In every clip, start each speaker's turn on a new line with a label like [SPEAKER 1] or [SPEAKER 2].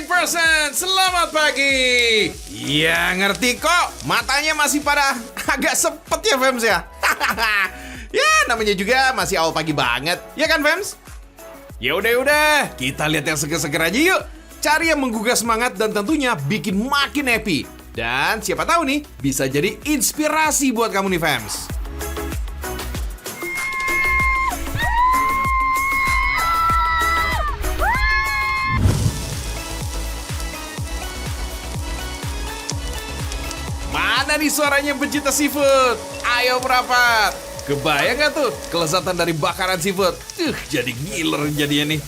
[SPEAKER 1] morning person, selamat pagi. Ya ngerti kok, matanya masih pada agak sepet ya Fems ya. Ya namanya juga masih awal pagi banget, ya kan Fems? Ya udah, kita lihat yang seger-seger aja yuk. Cari yang menggugah semangat dan tentunya bikin makin happy. Dan siapa tahu nih, bisa jadi inspirasi buat kamu nih Fems. Mana nih suaranya pecinta seafood? Ayo merapat. Kebayang gak tuh kelezatan dari bakaran seafood? Jadi ngiler jadinya nih.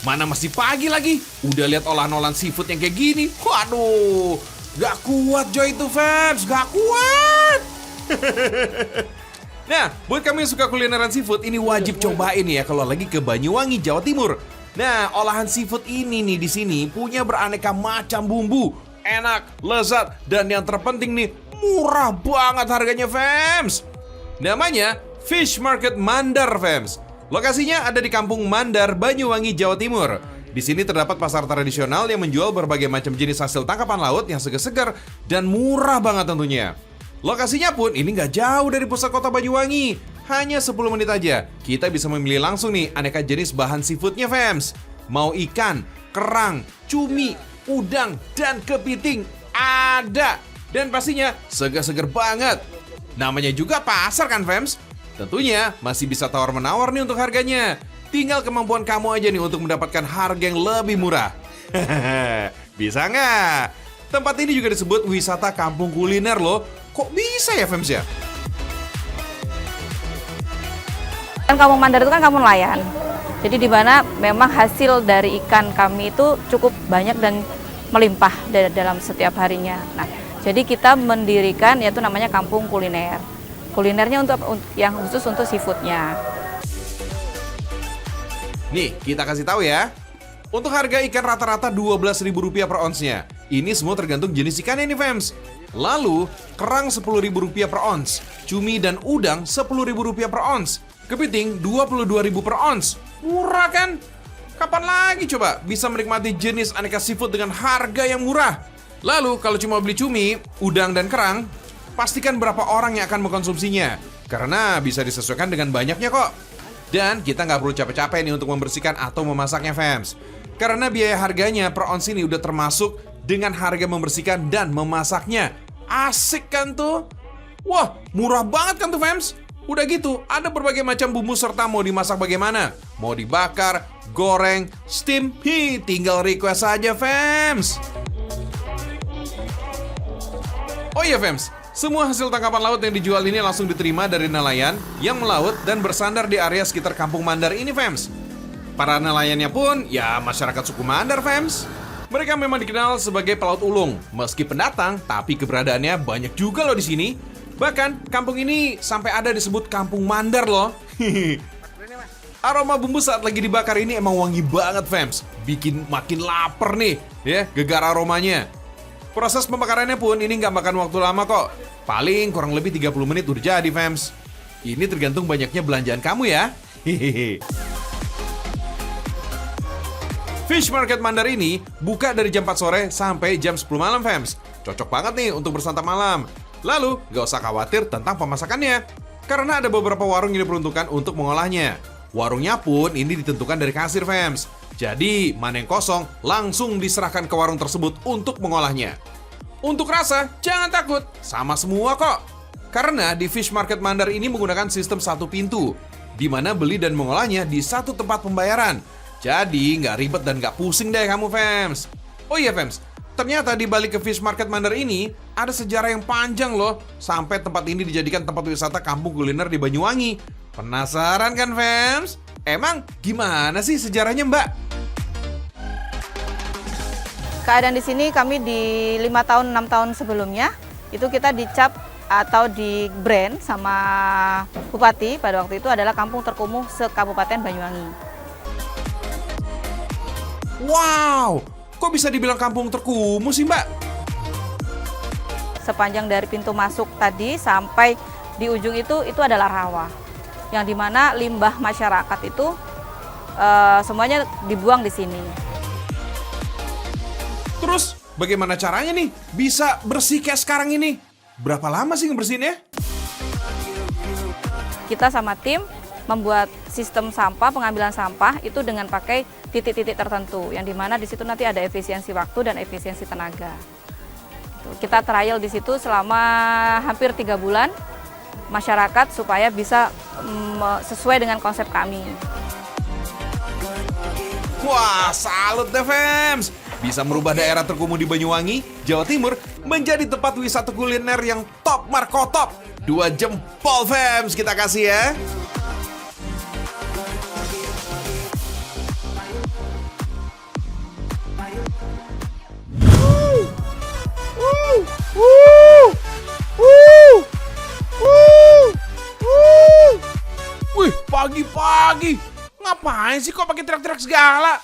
[SPEAKER 1] Mana masih pagi lagi, udah lihat olahan-olahan seafood yang kayak gini. Waduh, gak kuat Joy itu Fems, gak kuat. Nah, buat kamu yang suka kulineran seafood, ini wajib cobain ya kalau lagi ke Banyuwangi, Jawa Timur. Nah, olahan seafood ini nih di sini punya beraneka macam bumbu. Enak, lezat, dan yang terpenting nih, murah banget harganya Fems. Namanya Fish Market Mandar Fems. Lokasinya ada di Kampung Mandar, Banyuwangi, Jawa Timur. Di sini terdapat pasar tradisional yang menjual berbagai macam jenis hasil tangkapan laut yang segar-segar dan murah banget tentunya. Lokasinya pun ini nggak jauh dari pusat kota Banyuwangi. Hanya 10 menit aja, kita bisa memilih langsung nih aneka jenis bahan seafoodnya Fems. Mau ikan, kerang, cumi, udang, dan kepiting ada. Dan pastinya segar-segar banget. Namanya juga pasar kan Fems? Tentunya masih bisa tawar-menawar nih untuk harganya. Tinggal kemampuan kamu aja nih untuk mendapatkan harga yang lebih murah. Bisa nggak? Tempat ini juga disebut wisata kampung kuliner loh. Kok bisa ya Fems ya?
[SPEAKER 2] Kampung Mandar itu kan kampung nelayan. Jadi di mana memang hasil dari ikan kami itu cukup banyak dan melimpah dalam setiap harinya. Nah, jadi kita mendirikan yaitu namanya kampung kuliner. Kulinernya untuk yang khusus untuk seafoodnya.
[SPEAKER 1] Nih, kita kasih tahu ya. Untuk harga ikan rata-rata Rp12.000 per onsnya. Ini semua tergantung jenis ikannya nih Fems. Lalu, kerang Rp10.000 per ons. Cumi dan udang Rp10.000 per ons. Kepiting Rp22.000 per ons. Murah kan? Kapan lagi coba bisa menikmati jenis aneka seafood dengan harga yang murah? Lalu, kalau cuma beli cumi, udang, dan kerang, pastikan berapa orang yang akan mengkonsumsinya. Karena bisa disesuaikan dengan banyaknya kok. Dan kita nggak perlu capek-capek nih untuk membersihkan atau memasaknya Fems. Karena biaya harganya per ons ini udah termasuk dengan harga membersihkan dan memasaknya. Asik kan tuh? Wah, murah banget kan tuh Fems? Udah gitu, ada berbagai macam bumbu serta mau dimasak bagaimana. Mau dibakar, goreng, steam, tinggal request aja Fems. Oh iya Fems, semua hasil tangkapan laut yang dijual ini langsung diterima dari nelayan yang melaut dan bersandar di area sekitar Kampung Mandar ini Fems. Para nelayannya pun ya masyarakat suku Mandar Fems. Mereka memang dikenal sebagai pelaut ulung, meski pendatang tapi keberadaannya banyak juga loh di sini. Bahkan kampung ini sampai ada disebut Kampung Mandar loh. Aroma bumbu saat lagi dibakar ini emang wangi banget Fems. Bikin makin lapar nih ya, gegar aromanya. Proses pembakarannya pun ini nggak makan waktu lama kok. Paling kurang lebih 30 menit udah jadi Fems. Ini tergantung banyaknya belanjaan kamu ya. Fish Market Mandar ini buka dari jam 4 sore sampai jam 10 malam Fems. Cocok banget nih untuk bersantap malam. Lalu gak usah khawatir tentang pemasakannya. Karena ada beberapa warung yang diperuntukkan untuk mengolahnya. Warungnya pun ini ditentukan dari kasir Fems. Jadi, mana yang kosong, langsung diserahkan ke warung tersebut untuk mengolahnya. Untuk rasa, jangan takut, sama semua kok. Karena di Fish Market Mandar ini menggunakan sistem satu pintu, di mana beli dan mengolahnya di satu tempat pembayaran. Jadi, nggak ribet dan nggak pusing deh kamu, Fems. Oh iya, Fems, ternyata di balik ke Fish Market Mandar ini, ada sejarah yang panjang loh, sampai tempat ini dijadikan tempat wisata kampung kuliner di Banyuwangi. Penasaran kan, Fems? Emang gimana sih sejarahnya, Mbak?
[SPEAKER 2] Keadaan di sini kami di 5 tahun 6 tahun sebelumnya itu kita dicap atau di brand sama Bupati pada waktu itu adalah kampung terkumuh se-Kabupaten Banyuwangi.
[SPEAKER 1] Wow, kok bisa dibilang kampung terkumuh sih Mbak?
[SPEAKER 2] Sepanjang dari pintu masuk tadi sampai di ujung itu adalah rawa. Yang dimana limbah masyarakat itu semuanya dibuang di sini.
[SPEAKER 1] Terus bagaimana caranya nih bisa bersih kayak sekarang ini? Berapa lama sih ngebersihinnya?
[SPEAKER 2] Kita sama tim membuat sistem sampah, pengambilan sampah itu dengan pakai titik-titik tertentu, yang dimana di situ nanti ada efisiensi waktu dan efisiensi tenaga. Kita trial di situ selama hampir 3 bulan, masyarakat supaya bisa sesuai dengan konsep kami.
[SPEAKER 1] Wah, salut deh Fems! Bisa merubah daerah terkumuh di Banyuwangi, Jawa Timur menjadi tempat wisata kuliner yang top markotop. 2 jempol Fems kita kasih ya. Wih, pagi-pagi ngapain sih kok pakai teriak-teriak segala?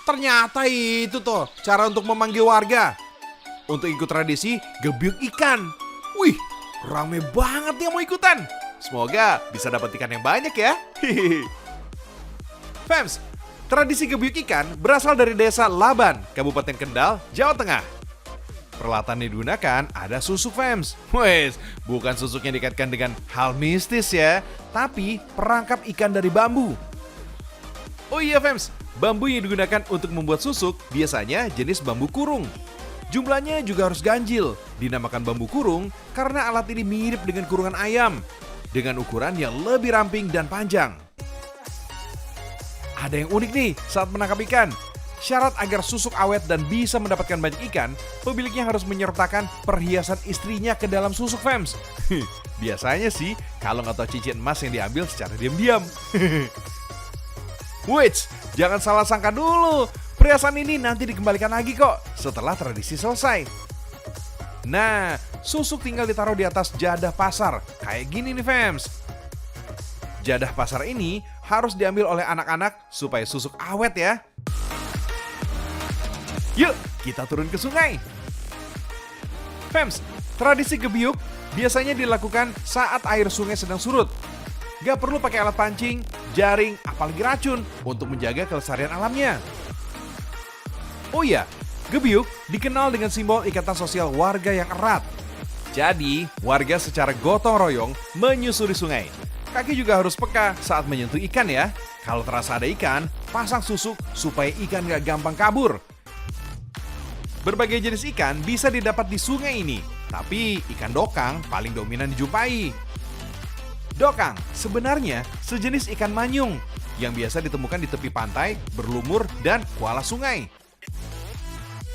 [SPEAKER 1] Ternyata itu tuh cara untuk memanggil warga untuk ikut tradisi gebyuk ikan. Wih, rame banget yang mau ikutan. Semoga bisa dapat ikan yang banyak ya. Fems, tradisi gebyuk ikan berasal dari desa Laban, Kabupaten Kendal, Jawa Tengah. Peralatan yang digunakan ada susuk Fems. Wes, bukan susuk yang dikaitkan dengan hal mistis ya, tapi perangkap ikan dari bambu. Oh iya Fems, bambu yang digunakan untuk membuat susuk biasanya jenis bambu kurung. Jumlahnya juga harus ganjil, dinamakan bambu kurung karena alat ini mirip dengan kurungan ayam, dengan ukuran yang lebih ramping dan panjang. Ada yang unik nih saat menangkap ikan. Syarat agar susuk awet dan bisa mendapatkan banyak ikan, pemiliknya harus menyertakan perhiasan istrinya ke dalam susuk Fems. Biasanya sih kalung atau cincin emas yang diambil secara diam-diam. Wait, jangan salah sangka dulu. Perhiasan ini nanti dikembalikan lagi kok setelah tradisi selesai. Nah, susuk tinggal ditaruh di atas jadah pasar. Kayak gini nih Fems. Jadah pasar ini harus diambil oleh anak-anak supaya susuk awet ya. Yuk, kita turun ke sungai. Fems, tradisi gebyuk biasanya dilakukan saat air sungai sedang surut. Gak perlu pakai alat pancing, jaring, apalagi racun untuk menjaga kelestarian alamnya. Oh iya, gebyuk dikenal dengan simbol ikatan sosial warga yang erat. Jadi, warga secara gotong royong menyusuri sungai. Kaki juga harus peka saat menyentuh ikan ya. Kalau terasa ada ikan, pasang susuk supaya ikan gak gampang kabur. Berbagai jenis ikan bisa didapat di sungai ini, tapi ikan dokang paling dominan dijumpai. Dokang sebenarnya sejenis ikan manyung yang biasa ditemukan di tepi pantai, berlumur, dan kuala sungai.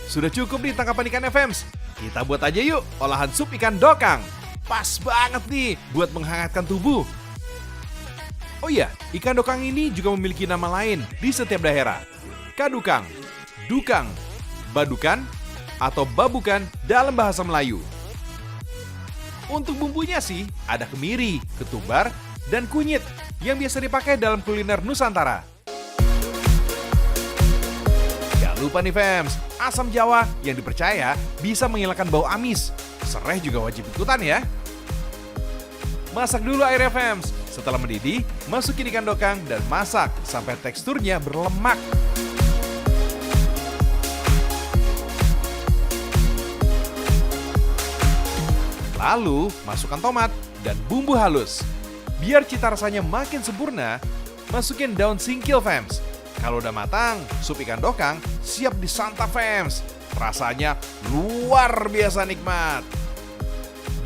[SPEAKER 1] Sudah cukup nih tangkapan ikan Fems. Kita buat aja yuk olahan sup ikan dokang. Pas banget nih buat menghangatkan tubuh. Oh iya, ikan dokang ini juga memiliki nama lain di setiap daerah. Kadukang, dukang, badukan, atau babukan dalam bahasa Melayu. Untuk bumbunya sih ada kemiri, ketumbar, dan kunyit yang biasa dipakai dalam kuliner Nusantara. Gak lupa nih Fems, asam jawa yang dipercaya bisa menghilangkan bau amis. Serai juga wajib ikutan ya. Masak dulu airnya Fems. Setelah mendidih, masukin ikan dokang dan masak sampai teksturnya berlemak. Lalu, masukkan tomat dan bumbu halus. Biar cita rasanya makin sempurna, masukin daun singkil Fems. Kalau udah matang, sup ikan dokang siap disantap Fems. Rasanya luar biasa nikmat.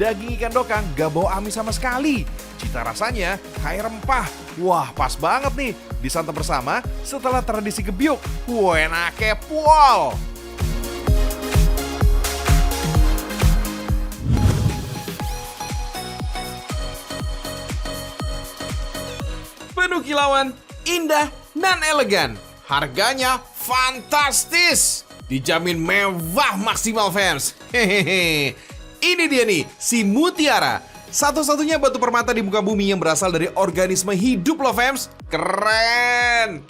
[SPEAKER 1] Daging ikan dokang gak bau amis sama sekali. Cita rasanya kayak rempah. Wah, pas banget nih disantap bersama setelah tradisi gebyuk. Wah, enaknya pol. Penuh kilauan, indah, dan elegan. Harganya fantastis. Dijamin mewah maksimal Fems. Hehehe. Ini dia nih, si Mutiara. Satu-satunya batu permata di muka bumi yang berasal dari organisme hidup loh Fems. Keren.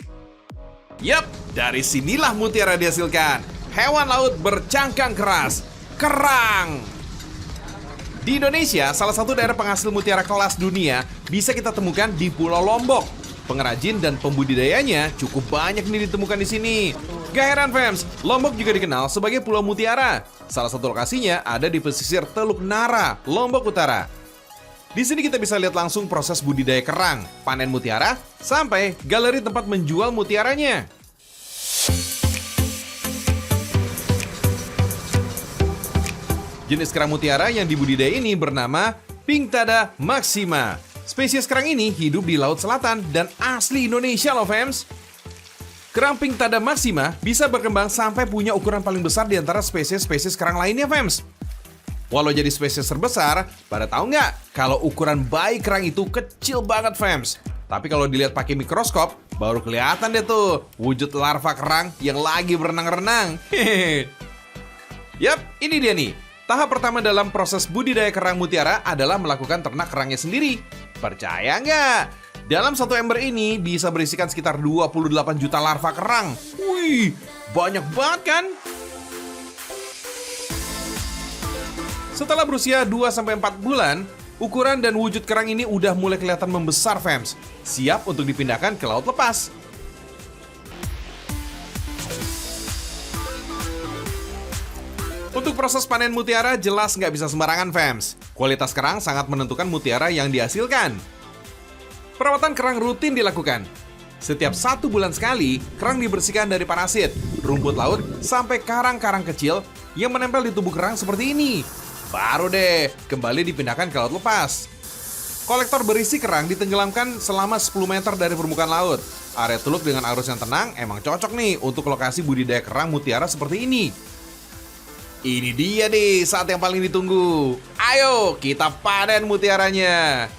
[SPEAKER 1] Yap, dari sinilah mutiara dihasilkan. Hewan laut bercangkang keras, kerang. Di Indonesia, salah satu daerah penghasil mutiara kelas dunia bisa kita temukan di Pulau Lombok. Pengrajin dan pembudidayanya cukup banyak nih ditemukan di sini. Gak heran fams, Lombok juga dikenal sebagai Pulau Mutiara. Salah satu lokasinya ada di pesisir Teluk Nara, Lombok Utara. Di sini kita bisa lihat langsung proses budidaya kerang, panen mutiara, sampai galeri tempat menjual mutiaranya. Jenis kerang mutiara yang dibudidaya ini bernama Pinctada maxima. Spesies kerang ini hidup di Laut Selatan dan asli Indonesia loh fams. Kerang Pinctada maxima bisa berkembang sampai punya ukuran paling besar di antara spesies-spesies kerang lainnya fams. Walau jadi spesies terbesar, pada tahu nggak kalau ukuran bayi kerang itu kecil banget fams. Tapi kalau dilihat pakai mikroskop, baru kelihatan deh tuh wujud larva kerang yang lagi berenang-renang. Yap, ini dia nih. Tahap pertama dalam proses budidaya kerang mutiara adalah melakukan ternak kerangnya sendiri. Percaya nggak? Dalam satu ember ini bisa berisikan sekitar 28 juta larva kerang. Wih, banyak banget kan? Setelah berusia 2-4 bulan, ukuran dan wujud kerang ini udah mulai kelihatan membesar fams. Siap untuk dipindahkan ke laut lepas. Untuk proses panen mutiara jelas nggak bisa sembarangan fams. Kualitas kerang sangat menentukan mutiara yang dihasilkan. Perawatan kerang rutin dilakukan. Setiap 1 bulan sekali, kerang dibersihkan dari parasit, rumput laut, sampai karang-karang kecil yang menempel di tubuh kerang seperti ini. Baru deh, kembali dipindahkan ke laut lepas. Kolektor berisi kerang ditenggelamkan selama 10 meter dari permukaan laut. Area teluk dengan arus yang tenang emang cocok nih untuk lokasi budidaya kerang mutiara seperti ini. Ini dia nih saat yang paling ditunggu. Ayo kita panen mutiaranya.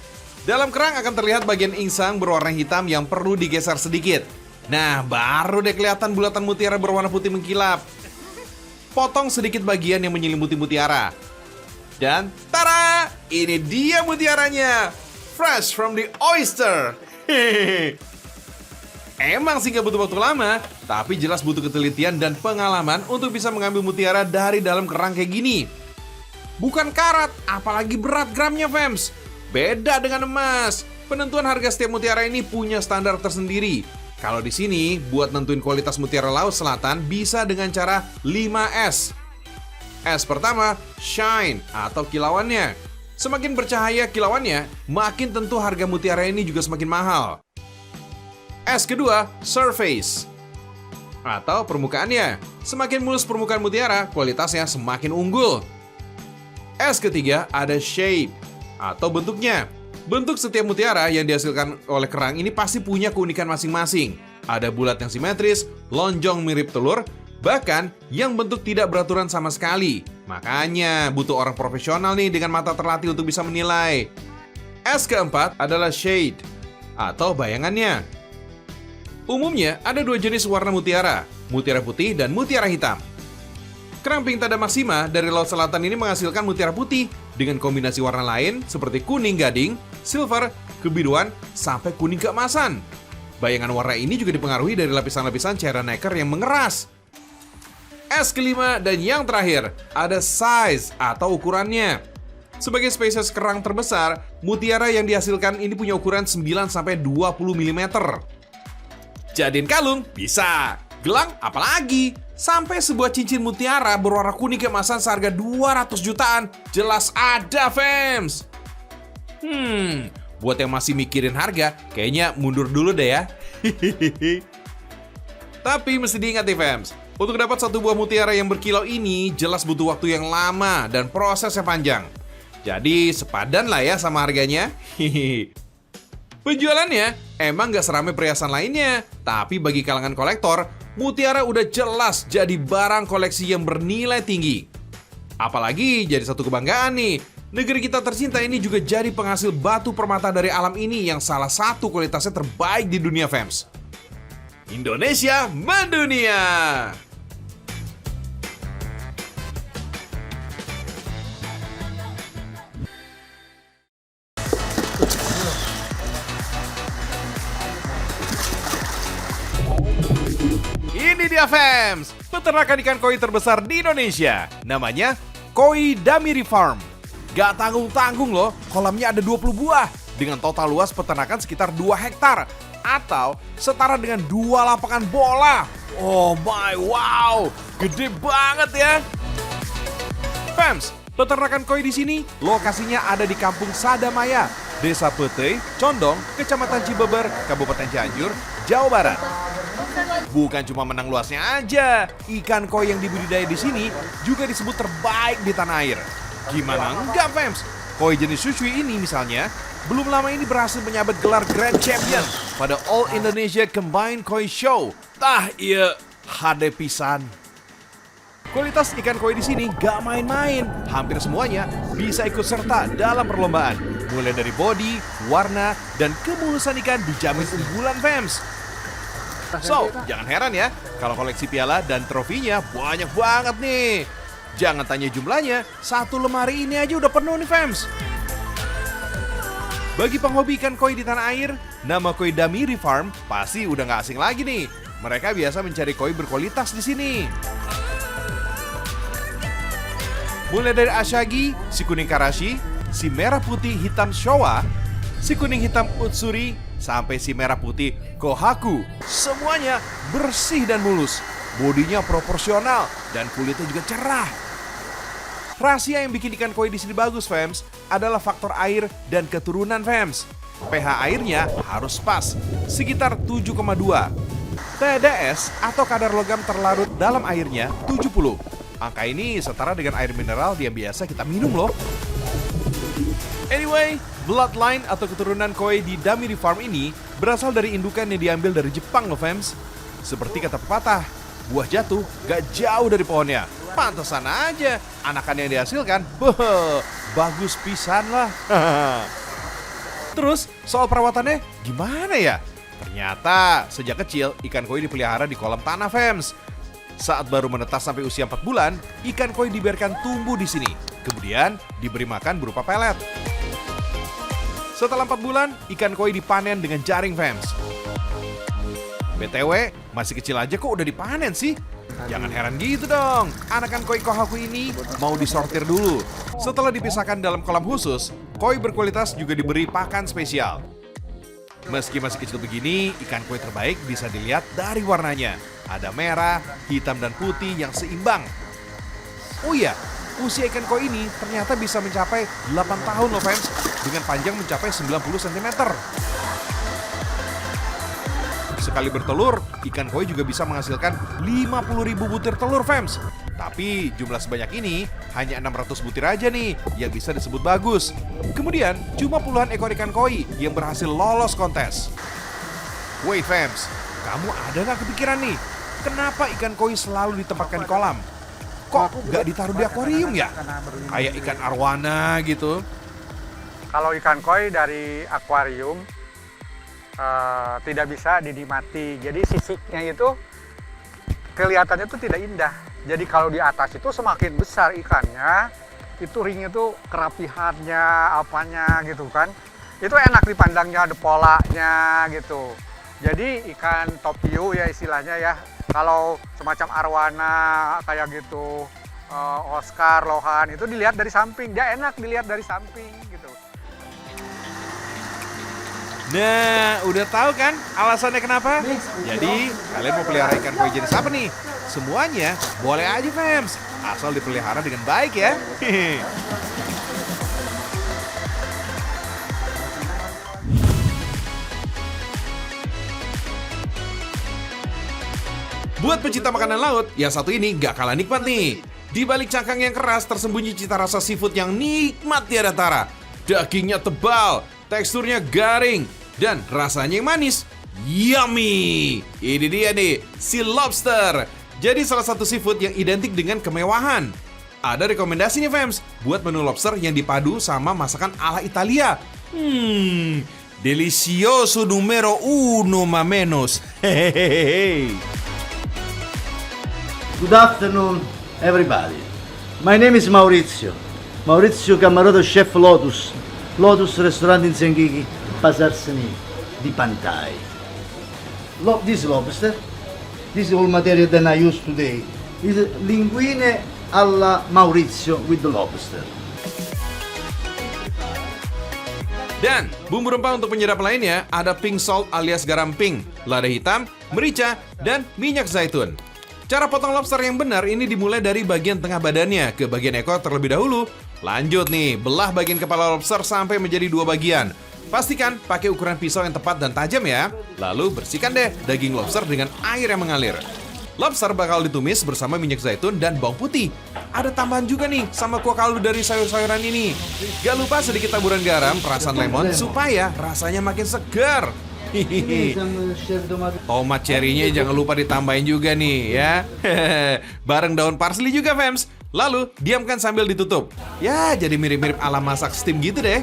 [SPEAKER 1] Dalam kerang akan terlihat bagian insang berwarna hitam yang perlu digeser sedikit. Nah, baru deh kelihatan bulatan mutiara berwarna putih mengkilap. Potong sedikit bagian yang menyelimuti mutiara. Dan tara, ini dia mutiaranya. Fresh from the oyster. Hehehe. Emang sih gak butuh waktu lama, tapi jelas butuh ketelitian dan pengalaman untuk bisa mengambil mutiara dari dalam kerang kayak gini. Bukan karat, apalagi berat gramnya fams. Beda dengan emas. Penentuan harga setiap mutiara ini punya standar tersendiri. Kalau di sini, buat nentuin kualitas mutiara Laut Selatan bisa dengan cara 5S. S pertama, shine atau kilauannya. Semakin bercahaya kilauannya, makin tentu harga mutiara ini juga semakin mahal. S kedua, surface atau permukaannya. Semakin mulus permukaan mutiara, kualitasnya semakin unggul. S ketiga, ada shape atau bentuknya. Bentuk setiap mutiara yang dihasilkan oleh kerang ini pasti punya keunikan masing-masing. Ada bulat yang simetris, lonjong mirip telur, bahkan yang bentuk tidak beraturan sama sekali. Makanya butuh orang profesional nih dengan mata terlatih untuk bisa menilai. S keempat adalah shade atau bayangannya. Umumnya ada 2 jenis warna mutiara putih dan mutiara hitam. Kerang Pinctada maxima dari Laut Selatan ini menghasilkan mutiara putih dengan kombinasi warna lain seperti kuning gading, silver, kebiruan, sampai kuning keemasan. Bayangan warna ini juga dipengaruhi dari lapisan-lapisan cairan nacre yang mengeras. S kelima dan yang terakhir, ada size atau ukurannya. Sebagai spesies kerang terbesar, mutiara yang dihasilkan ini punya ukuran 9-20 mm. Jadiin kalung bisa, gelang apalagi, sampai sebuah cincin mutiara berwarna kuning keemasan seharga 200 jutaan jelas ada fams. Buat yang masih mikirin harga, kayaknya mundur dulu deh ya. Tapi mesti diingat nih fams, untuk dapat satu buah mutiara yang berkilau ini jelas butuh waktu yang lama dan prosesnya panjang. Jadi sepadan lah ya sama harganya. Penjualannya emang gak seramai perhiasan lainnya, tapi bagi kalangan kolektor, mutiara udah jelas jadi barang koleksi yang bernilai tinggi. Apalagi jadi satu kebanggaan nih, negeri kita tercinta ini juga jadi penghasil batu permata dari alam ini yang salah satu kualitasnya terbaik di dunia fams. Indonesia mendunia! Ini dia fams, peternakan ikan koi terbesar di Indonesia. Namanya Koi Damiri Farm. Gak tanggung-tanggung loh, kolamnya ada 20 buah. Dengan total luas peternakan sekitar 2 hektar. Atau setara dengan 2 lapangan bola. Oh my, wow, gede banget ya. Fams, peternakan koi di sini lokasinya ada di Kampung Sadamaya, Desa Petei, Condong, Kecamatan Cibeber, Kabupaten Cianjur, Jawa Barat. Bukan cuma menang luasnya aja, ikan koi yang dibudidaya di sini juga disebut terbaik di tanah air. Gimana enggak, Fams? Koi jenis susui ini misalnya, belum lama ini berhasil menyabet gelar Grand Champion pada All Indonesia Combined Koi Show. Tah, iya, hade pisan. Kualitas ikan koi di sini gak main-main. Hampir semuanya bisa ikut serta dalam perlombaan. Mulai dari body, warna, dan kemulusan ikan dijamin unggulan, Fams. So, jangan heran ya kalau koleksi piala dan trofinya banyak banget nih. Jangan tanya jumlahnya, satu lemari ini aja udah penuh nih, Fams. Bagi penghobi ikan koi di tanah air, nama koi Damiri Farm pasti udah gak asing lagi nih. Mereka biasa mencari koi berkualitas di sini. Mulai dari Ashagi, si kuning Karashi, si merah putih hitam Showa, si kuning hitam Utsuri, sampai si merah putih Kohaku. Semuanya bersih dan mulus. Bodinya proporsional dan kulitnya juga cerah. Rahasia yang bikin ikan koi di sini bagus, Fams, adalah faktor air dan keturunan, Fams. pH airnya harus pas, sekitar 7,2. TDS atau kadar logam terlarut dalam airnya 70. Angka ini setara dengan air mineral yang biasa kita minum loh. Anyway, bloodline atau keturunan koi di Damiri Farm ini berasal dari indukan yang diambil dari Jepang loh, Fams. Seperti kata pepatah, buah jatuh gak jauh dari pohonnya. Pantesan aja anakan yang dihasilkan, bagus pisan lah. Terus soal perawatannya gimana ya? Ternyata sejak kecil ikan koi dipelihara di kolam tanah, Fams. Saat baru menetas sampai usia 4 bulan, ikan koi dibiarkan tumbuh di sini. Kemudian diberi makan berupa pelet. Setelah 4 bulan, ikan koi dipanen dengan jaring, Fams. BTW, masih kecil aja kok udah dipanen sih? Jangan heran gitu dong, anakan koi Kohaku ini mau disortir dulu. Setelah dipisahkan dalam kolam khusus, koi berkualitas juga diberi pakan spesial. Meski masih kecil begini, ikan koi terbaik bisa dilihat dari warnanya. Ada merah, hitam, dan putih yang seimbang. Oh iya, usia ikan koi ini ternyata bisa mencapai 8 tahun loh, Fams, dengan panjang mencapai 90 cm. Sekali bertelur, ikan koi juga bisa menghasilkan 50.000 butir telur, Fams. Tapi jumlah sebanyak ini hanya 600 butir aja nih yang bisa disebut bagus. Kemudian cuma puluhan ekor ikan koi yang berhasil lolos kontes. Wait, Fams, kamu ada nggak kepikiran nih? Kenapa ikan koi selalu ditempatkan di kolam? Kok nggak ditaruh di akuarium ya? Kayak ikan arwana gitu.
[SPEAKER 3] Kalau ikan koi dari akuarium tidak bisa dinikmati. Jadi sisiknya itu kelihatannya itu tidak indah. Jadi kalau di atas itu semakin besar ikannya, itu ringnya tuh kerapihannya, apanya gitu kan. Itu enak dipandangnya, ada polanya gitu. Jadi ikan top view ya istilahnya ya. Kalau semacam arwana kayak gitu, Oscar, lohan, itu dilihat dari samping. Dia enak dilihat dari samping gitu.
[SPEAKER 1] Nah, udah tahu kan alasannya kenapa? Jadi, kalian mau pelihara ikan koi jenis apa nih? Semuanya boleh aja, Fams. Asal dipelihara dengan baik ya. Buat pecinta makanan laut, yang satu ini gak kalah nikmat nih. Di balik cangkang yang keras tersembunyi cita rasa seafood yang nikmat tiada tara. Dagingnya tebal, teksturnya garing, dan rasanya yang manis. Yummy! Ini dia nih, si lobster. Jadi salah satu seafood yang identik dengan kemewahan. Ada rekomendasi nih, Fams, buat menu lobster yang dipadu sama masakan ala Italia. Delicioso numero uno ma menos. Hehehe.
[SPEAKER 4] Good afternoon, everybody. My name is Maurizio. Maurizio Cammarotto, Chef Lotus. Lotus Restaurant in Senghigi, Pasar Seni di Pantai. This lobster, this is all material that I use today, is linguine alla Maurizio with the lobster.
[SPEAKER 1] Dan bumbu rempah untuk penyedap lainnya ada pink salt alias garam pink, lada hitam, merica, dan minyak zaitun. Cara potong lobster yang benar ini dimulai dari bagian tengah badannya ke bagian ekor terlebih dahulu. Lanjut nih, belah bagian kepala lobster sampai menjadi 2 bagian. Pastikan pakai ukuran pisau yang tepat dan tajam ya. Lalu bersihkan deh daging lobster dengan air yang mengalir. Lobster bakal ditumis bersama minyak zaitun dan bawang putih. Ada tambahan juga nih sama kuah kaldu dari sayur-sayuran ini. Gak lupa sedikit taburan garam, perasan lemon supaya rasanya makin segar. Hihihi. Tomat cherry-nya jangan lupa ditambahin juga nih ya. Bareng daun parsley juga, fams. Lalu diamkan sambil ditutup. Ya, jadi mirip-mirip ala masak steam gitu deh.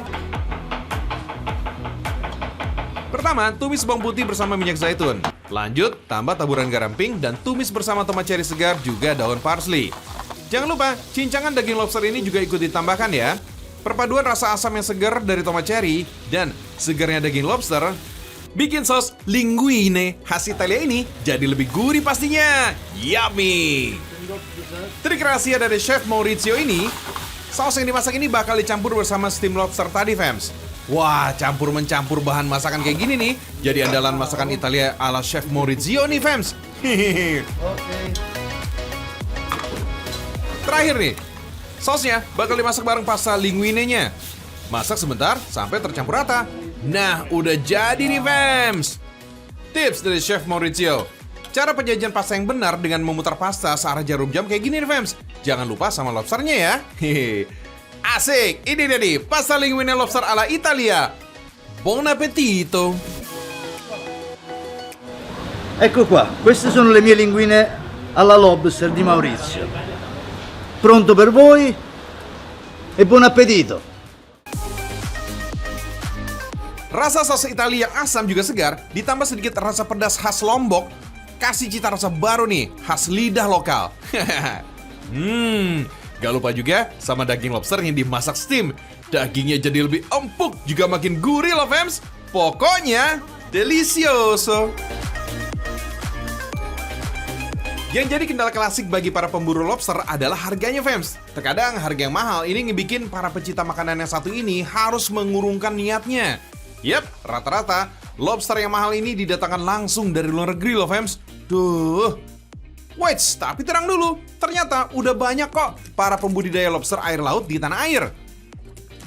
[SPEAKER 1] Pertama, tumis bawang putih bersama minyak zaitun. Lanjut, tambah taburan garam pink dan tumis bersama tomat cherry segar juga daun parsley. Jangan lupa, cincangan daging lobster ini juga ikut ditambahkan ya. Perpaduan rasa asam yang segar dari tomat cherry dan segarnya daging lobster bikin sos linguine khas Italia ini jadi lebih gurih pastinya. Yummy! Trik rahasia dari Chef Maurizio ini, saus yang dimasak ini bakal dicampur bersama steam lobster tadi, fams. Wah, campur-mencampur bahan masakan kayak gini nih, jadi andalan masakan Italia ala Chef Maurizio nih, fams. Terakhir nih, sausnya bakal dimasak bareng pasta linguine-nya. Masak sebentar sampai tercampur rata. Nah, udah jadi nih, fams. Tips dari Chef Maurizio. Cara penyajian pasta yang benar dengan memutar pasta searah jarum jam kayak gini nih, fams. Jangan lupa sama lobsternya ya. Hehehe. Asik, ini dia nih, pasta linguine lobster ala Italia. Buon appetito!
[SPEAKER 4] Ecco qua, queste sono le mie linguine alla lobster di Maurizio. Pronto per voi e buon appetito!
[SPEAKER 1] Rasa sos Italia yang asam juga segar, ditambah sedikit rasa pedas khas Lombok, kasih cita rasa baru nih, khas lidah lokal. Gak lupa juga sama daging lobster yang dimasak steam. Dagingnya jadi lebih empuk, juga makin gurih loh, fams. Pokoknya, delicioso. Yang jadi kendala klasik bagi para pemburu lobster adalah harganya, fams. Terkadang harga yang mahal ini ngebikin para pecinta makanan yang satu ini harus mengurungkan niatnya. Yap, rata-rata lobster yang mahal ini didatangkan langsung dari luar negeri loh, fams. Duh. Wait, tapi tenang dulu. Ternyata udah banyak kok para pembudidaya lobster air laut di tanah air.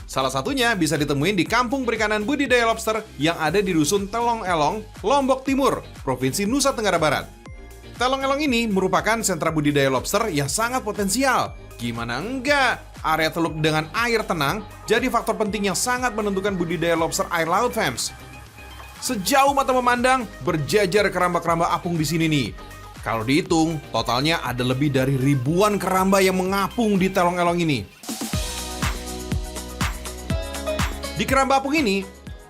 [SPEAKER 1] Salah satunya bisa ditemuin di kampung perikanan budidaya lobster yang ada di Dusun Telong Elong, Lombok Timur, Provinsi Nusa Tenggara Barat. Telong Elong ini merupakan sentra budidaya lobster yang sangat potensial. Gimana enggak? Area teluk dengan air tenang jadi faktor penting yang sangat menentukan budidaya lobster air laut, fams. Sejauh mata memandang, berjajar keramba-keramba apung di sini nih. Kalau dihitung, totalnya ada lebih dari ribuan keramba yang mengapung di Telong Elong ini. Di keramba apung ini,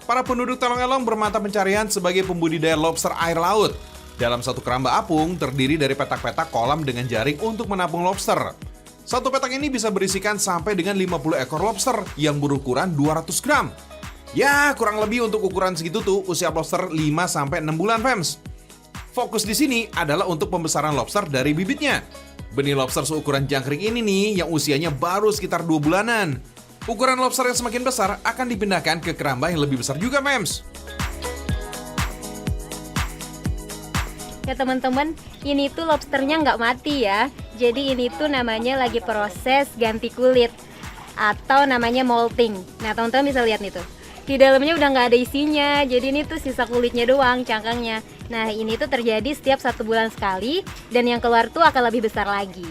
[SPEAKER 1] para penduduk Telong Elong bermata pencarian sebagai pembudidaya lobster air laut. Dalam satu keramba apung terdiri dari petak-petak kolam dengan jaring untuk menampung lobster. Satu petak ini bisa berisikan sampai dengan 50 ekor lobster yang berukuran 200 gram. Ya, kurang lebih untuk ukuran segitu tuh usia lobster 5-6 bulan, fams. Fokus di sini adalah untuk pembesaran lobster dari bibitnya. Benih lobster seukuran jangkrik ini nih yang usianya baru sekitar 2 bulanan. Ukuran lobster yang semakin besar akan dipindahkan ke keramba yang lebih besar juga, fams.
[SPEAKER 5] Ya teman-teman, ini tuh lobsternya nggak mati ya. Jadi ini tuh namanya lagi proses ganti kulit atau namanya molting. Nah teman-teman bisa lihat nih tuh. Di dalamnya udah nggak ada isinya, jadi ini tuh sisa kulitnya doang, cangkangnya. Nah ini tuh terjadi setiap 1 bulan sekali, dan yang keluar tuh akan lebih besar lagi.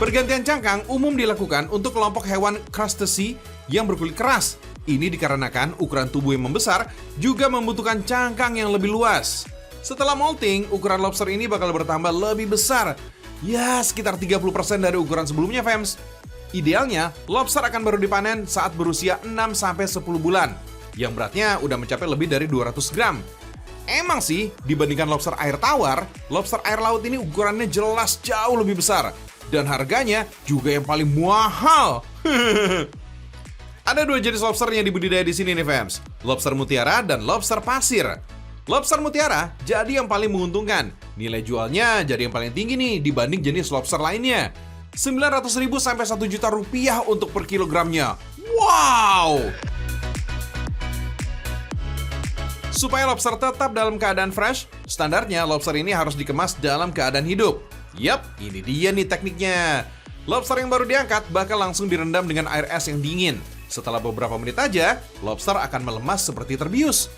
[SPEAKER 1] Pergantian cangkang umum dilakukan untuk kelompok hewan crustacean yang berkulit keras. Ini dikarenakan ukuran tubuh yang membesar juga membutuhkan cangkang yang lebih luas. Setelah molting, ukuran lobster ini bakal bertambah lebih besar. Ya, sekitar 30% dari ukuran sebelumnya, fams. Idealnya, lobster akan baru dipanen saat berusia 6-10 bulan, yang beratnya udah mencapai lebih dari 200 gram. Emang sih, dibandingkan lobster air tawar, lobster air laut ini ukurannya jelas jauh lebih besar. Dan harganya juga yang paling mahal. Ada 2 jenis lobster yang dibudidaya di sini nih, fams. Lobster mutiara dan lobster pasir. Lobster mutiara jadi yang paling menguntungkan. Nilai jualnya jadi yang paling tinggi nih dibanding jenis lobster lainnya. 900.000 sampai 1 juta rupiah untuk per kilogramnya. Wow! Supaya lobster tetap dalam keadaan fresh, standarnya lobster ini harus dikemas dalam keadaan hidup. Yap, ini dia nih tekniknya. Lobster yang baru diangkat bakal langsung direndam dengan air es yang dingin. Setelah beberapa menit aja, lobster akan melemas seperti terbius.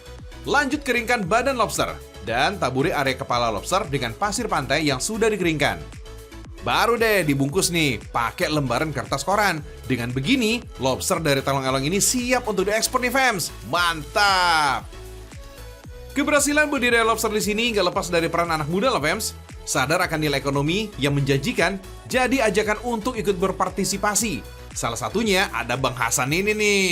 [SPEAKER 1] Lanjut keringkan badan lobster dan taburi area kepala lobster dengan pasir pantai yang sudah dikeringkan. Baru deh dibungkus nih pakai lembaran kertas koran. Dengan begini, lobster dari Telong-Elong ini siap untuk diekspor nih fams. Mantap! Keberhasilan budidaya lobster di sini nggak lepas dari peran anak muda loh fams. Sadar akan nilai ekonomi yang menjanjikan, jadi ajakan untuk ikut berpartisipasi. Salah satunya ada Bang Hasan ini nih.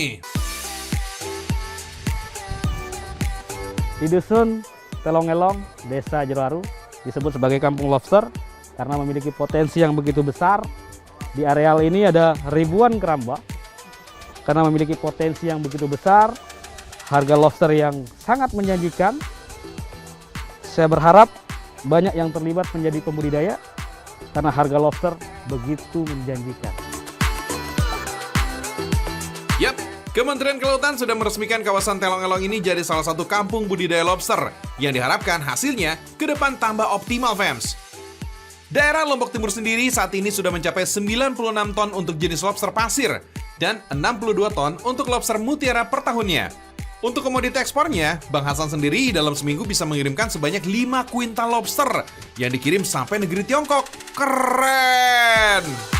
[SPEAKER 6] Di dusun Telong-Elong, Desa Jeroaru, disebut sebagai kampung lobster karena memiliki potensi yang begitu besar. Di areal ini ada ribuan keramba. Karena memiliki potensi yang begitu besar, harga lobster yang sangat menjanjikan. Saya berharap banyak yang terlibat menjadi pembudidaya karena harga lobster begitu menjanjikan.
[SPEAKER 1] Yap, Kementerian Kelautan sudah meresmikan kawasan Telong-Elong ini jadi salah satu kampung budidaya lobster yang diharapkan hasilnya ke depan tambah optimal fams. Daerah Lombok Timur sendiri saat ini sudah mencapai 96 ton untuk jenis lobster pasir dan 62 ton untuk lobster mutiara per tahunnya. Untuk komoditi ekspornya, Bang Hasan sendiri dalam seminggu bisa mengirimkan sebanyak 5 kuintal lobster yang dikirim sampai negeri Tiongkok. Keren!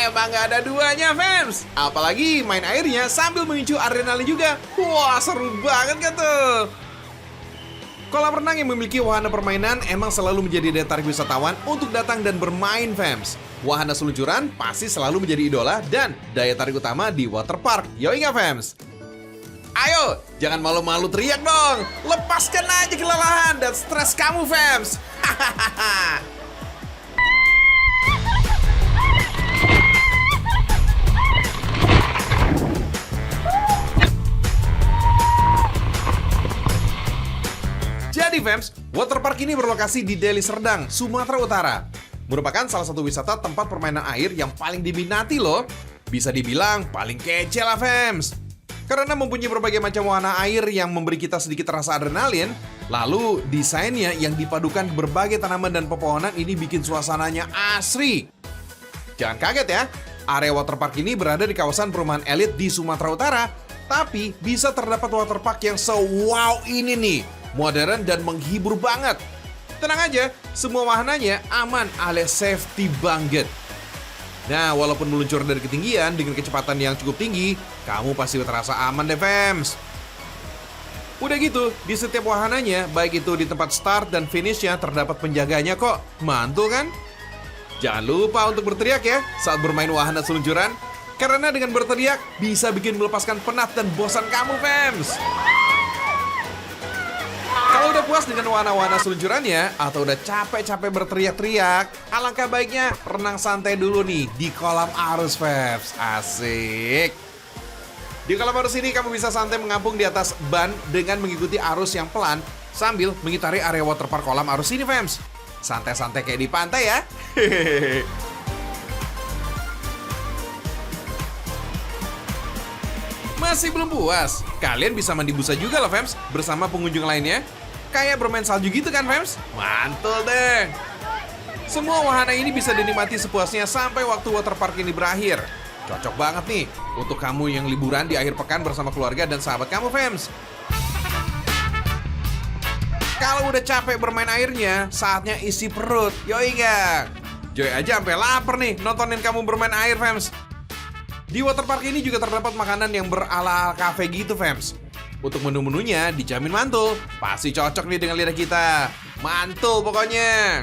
[SPEAKER 1] Emang gak ada duanya fans. Apalagi main airnya sambil memicu adrenalin juga. Wah seru banget kan tuh. Kolam renang yang memiliki wahana permainan emang selalu menjadi daya tarik wisatawan untuk datang dan bermain fans. Wahana seluncuran pasti selalu menjadi idola dan daya tarik utama di waterpark. Yoi nggak fans? Ayo, jangan malu-malu teriak dong. Lepaskan aja kelelahan dan stres kamu fans. Hahaha. Jadi fams, waterpark ini berlokasi di Deli Serdang, Sumatera Utara. Merupakan salah satu wisata tempat permainan air yang paling diminati loh. Bisa dibilang paling kece lah fams. Karena mempunyai berbagai macam wahana air yang memberi kita sedikit rasa adrenalin, lalu desainnya yang dipadukan berbagai tanaman dan pepohonan ini bikin suasananya asri. Jangan kaget ya, area waterpark ini berada di kawasan perumahan elit di Sumatera Utara. Tapi bisa terdapat waterpark yang se-wow ini nih. Modern dan menghibur banget. Tenang aja, semua wahananya aman alias safety banget. Nah, walaupun meluncur dari ketinggian dengan kecepatan yang cukup tinggi, kamu pasti terasa aman deh fams. Udah gitu, di setiap wahananya, baik itu di tempat start dan finishnya terdapat penjaganya kok. Mantul kan? Jangan lupa untuk berteriak ya saat bermain wahana seluncuran. Karena dengan berteriak bisa bikin melepaskan penat dan bosan kamu fams. Kalau udah puas dengan wahana-wahana seluncurannya atau udah capek-capek berteriak-teriak, alangkah baiknya renang santai dulu nih di kolam arus fams. Asik. Di kolam arus ini kamu bisa santai mengapung di atas ban dengan mengikuti arus yang pelan sambil mengitari area waterpark kolam arus ini fams. Santai-santai kayak di pantai ya. Masih belum puas? Kalian bisa mandi busa juga loh fams bersama pengunjung lainnya. Kayak bermain salju gitu kan fams? Mantul deh. Semua wahana ini bisa dinikmati sepuasnya sampai waktu waterpark ini berakhir. Cocok banget nih untuk kamu yang liburan di akhir pekan bersama keluarga dan sahabat kamu fams. Kalau udah capek bermain airnya, saatnya isi perut. Yoi gak? Joy aja sampai lapar nih nontonin kamu bermain air fams. Di waterpark ini juga terdapat makanan yang berala cafe gitu fams. Untuk menu-menunya dijamin mantul. Pasti cocok nih dengan lidah kita. Mantul pokoknya.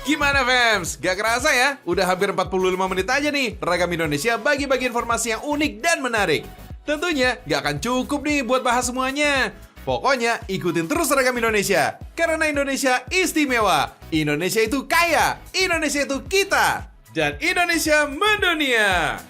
[SPEAKER 1] Gimana fams? Gak kerasa ya? Udah hampir 45 menit aja nih Ragam Indonesia bagi-bagi informasi yang unik dan menarik. Tentunya nggak akan cukup nih buat bahas semuanya. Pokoknya ikutin terus Seragam Indonesia. Karena Indonesia istimewa. Indonesia itu kaya. Indonesia itu kita. Dan Indonesia mendunia.